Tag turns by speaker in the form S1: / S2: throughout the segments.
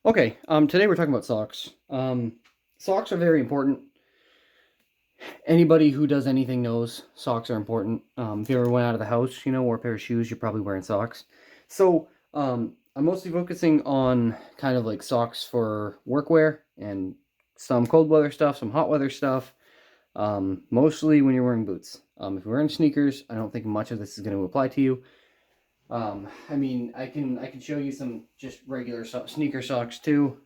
S1: Okay, today we're talking about socks. Socks are very important. Anybody who does anything knows socks are important. If you ever went out of the house, wore a pair of shoes, you're probably wearing socks. So, I'm mostly focusing on kind of like socks for workwear and some cold weather stuff, some hot weather stuff. Mostly when you're wearing boots. If you're wearing sneakers, I don't think much of this is going to apply to you. I mean, I can show you some just regular sneaker socks too.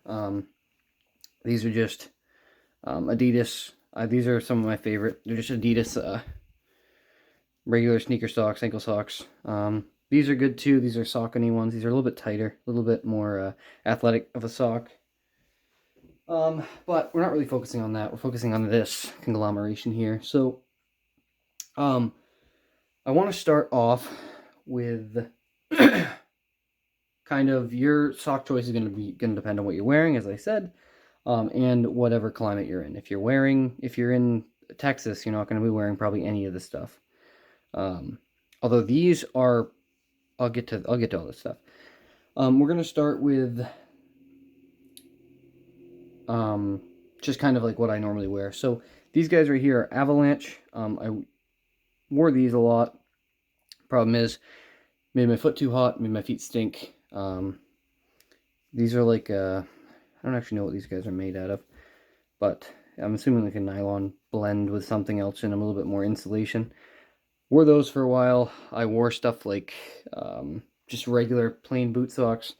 S1: These are just Adidas. These are some of my favorite. They're just Adidas regular sneaker socks, ankle socks. These are good too. These are Saucony ones. These are a little bit tighter, a little bit more athletic of a sock. But we're not really focusing on that. We're focusing on this conglomeration here. So, I want to start off with kind of your sock choice is going to depend on what you're wearing, as I said, and whatever climate you're in. If you're in Texas, you're not going to be wearing probably any of this stuff. Although these are, I'll get to all this stuff. We're going to start with just kind of like what I normally wear. So these guys right here are Avalanche. I wore these a lot. Problem is, made my foot too hot, made my feet stink. These are like, I don't actually know what these guys are made out of, but I'm assuming like a nylon blend with something else in them, a little bit more insulation. Wore those for a while. I wore stuff like just regular plain boot socks.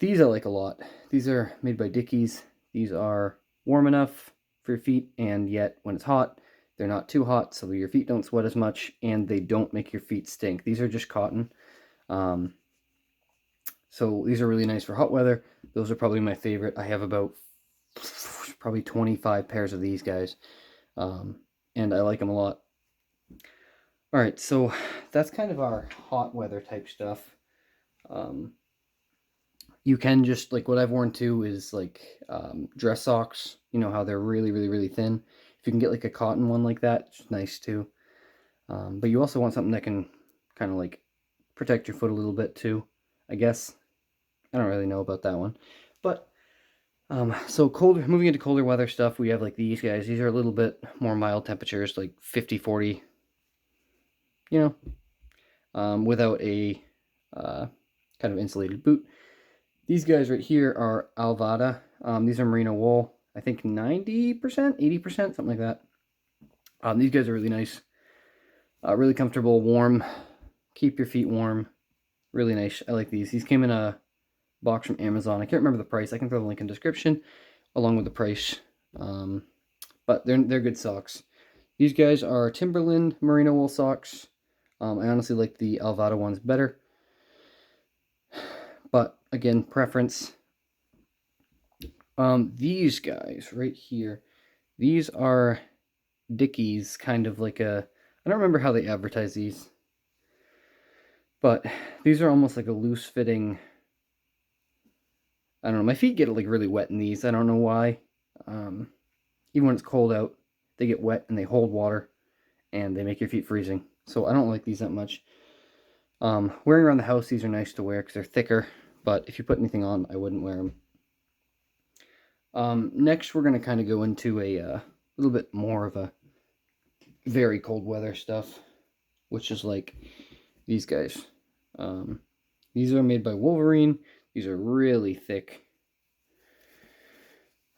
S1: These I like a lot. These are made by Dickies. These are warm enough for your feet, and yet when it's hot, they're not too hot, so your feet don't sweat as much, and they don't make your feet stink. These are just cotton. So these are really nice for hot weather. Those are probably my favorite. I have about probably 25 pairs of these guys, and I like them a lot. All right, so that's kind of our hot weather type stuff. You can just, like, what I've worn too is like dress socks. You know how they're really, really, really thin. If you can get like a cotton one like that, it's nice too. But you also want something that can kind of like protect your foot a little bit too, I guess. I don't really know about that one. But, so moving into colder weather stuff, we have like these guys. These are a little bit more mild temperatures, like 50, 40, without a kind of insulated boot. These guys right here are Alvada. These are merino wool. I think 90%, 80%, something like that. These guys are really nice. Really comfortable, warm. Keep your feet warm. Really nice. I like these. These came in a box from Amazon. I can't remember the price. I can throw the link in the description along with the price. But they're good socks. These guys are Timberland merino wool socks. I honestly like the Alvada ones better. But again, preference. These guys right here, these are Dickies, kind of like I don't remember how they advertise these, but these are almost like a loose fitting. I don't know, my feet get like really wet in these. I don't know why. Even when it's cold out, they get wet and they hold water and they make your feet freezing. So I don't like these that much. Wearing around the house, these are nice to wear because they're thicker, but if you put anything on, I wouldn't wear them. Next, we're going to kind of go into a little bit more of a very cold weather stuff, which is like these guys. These are made by Wolverine. These are really thick.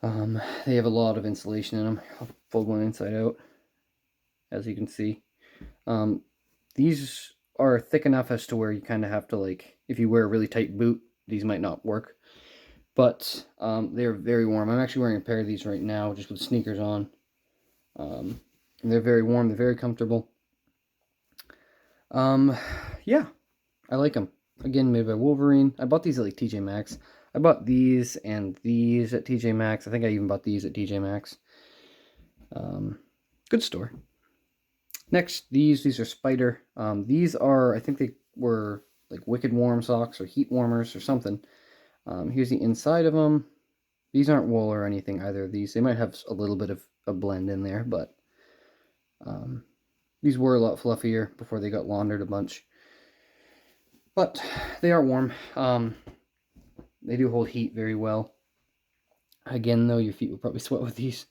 S1: They have a lot of insulation in them. I'll fold one inside out, as you can see. These are thick enough as to where you kind of have to, like, if you wear a really tight boot, these might not work. But they're very warm. I'm actually wearing a pair of these right now, just with sneakers on. And they're very warm. They're very comfortable. Yeah, I like them. Again, made by Wolverine. I bought these at like TJ Maxx. I bought these and these at TJ Maxx. I think I even bought these at TJ Maxx. Good store. Next, these are Spider. These are, I think they were like Wicked Warm socks or heat warmers or something. Here's the inside of them. These aren't wool or anything, either of these. They might have a little bit of a blend in there, but these were a lot fluffier before they got laundered a bunch. But they are warm. They do hold heat very well. Again, though, your feet will probably sweat with these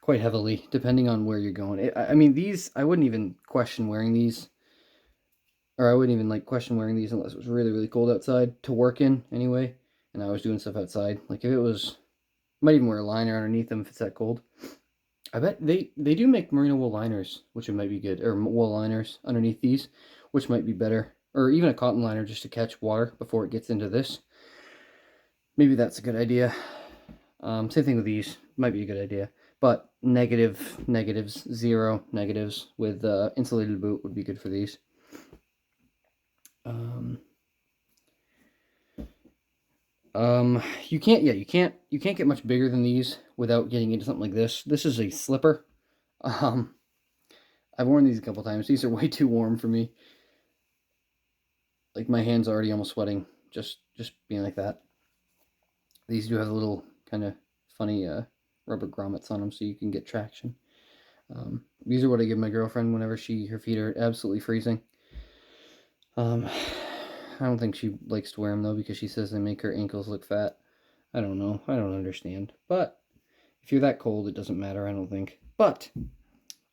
S1: quite heavily, depending on where you're going. I mean, these, I wouldn't even question wearing these. Or I wouldn't even like question wearing these unless it was really, really cold outside to work in anyway. And I was doing stuff outside. Like if it was, might even wear a liner underneath them if it's that cold. I bet they do make merino wool liners, which it might be good. Or wool liners underneath these, which might be better. Or even a cotton liner just to catch water before it gets into this. Maybe that's a good idea. Same thing with these. Might be a good idea. But negatives, 0 negatives with insulated boot would be good for these. You can't get much bigger than these without getting into something like this. This is a slipper. I've worn these a couple times. These are way too warm for me. Like my hand's already almost sweating just being like that. These do have a little kind of funny rubber grommets on them so you can get traction. These are what I give my girlfriend whenever her feet are absolutely freezing. I don't think she likes to wear them though because she says they make her ankles look fat. I don't know. I don't understand. But if you're that cold, it doesn't matter, I don't think. But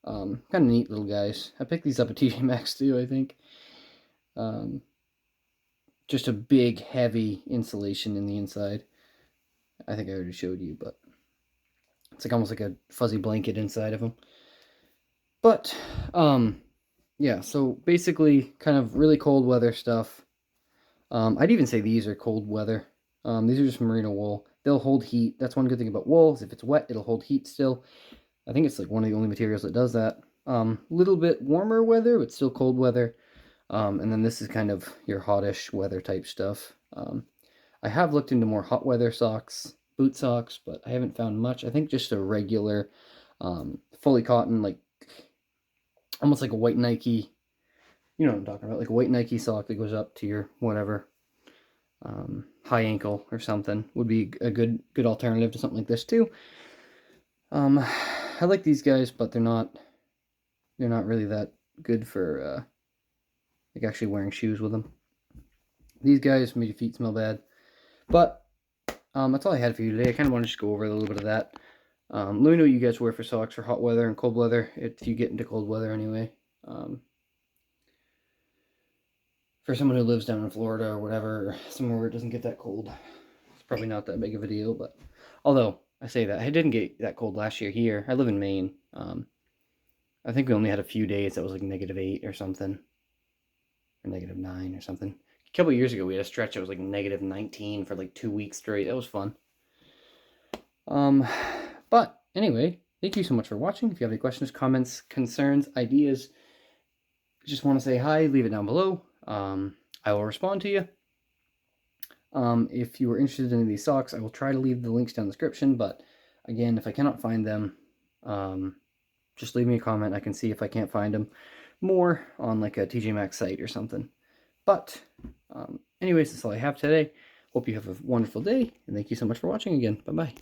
S1: kind of neat little guys. I picked these up at TJ Maxx too, I think. Just a big, heavy insulation in the inside. I think I already showed you, but it's like almost like a fuzzy blanket inside of them. But yeah, so basically kind of really cold weather stuff. I'd even say these are cold weather. These are just merino wool. They'll hold heat. That's one good thing about wool, is if it's wet, it'll hold heat still. I think it's like one of the only materials that does that. Little bit warmer weather, but still cold weather. And then this is kind of your hottish weather type stuff. I have looked into more hot weather socks, boot socks, but I haven't found much. I think just a regular, fully cotton, like almost like a white Nike. You know what I'm talking about, like a white Nike sock that goes up to your whatever, high ankle or something would be a good alternative to something like this too. I like these guys, but they're not really that good for like actually wearing shoes with them. These guys made your feet smell bad, but that's all I had for you today. I kind of want to just go over a little bit of that. Let me know what you guys wear for socks for hot weather and cold weather, if you get into cold weather anyway. For someone who lives down in Florida or whatever, somewhere where it doesn't get that cold, it's probably not that big of a deal. But although I say that, I didn't get that cold last year here. I live in Maine. I think we only had a few days that was like -8 or something, or -9 or something. A couple of years ago, we had a stretch that was like -19 for like 2 weeks straight. That was fun. But anyway, thank you so much for watching. If you have any questions, comments, concerns, ideas, just want to say hi, leave it down below. I will respond to you. If you are interested in these socks, I will try to leave the links down in the description, but again, if I cannot find them, just leave me a comment. I can see if I can't find them more on like a TJ Maxx site or something. But anyways, that's all I have today. Hope you have a wonderful day, and thank you so much for watching again. Bye-bye.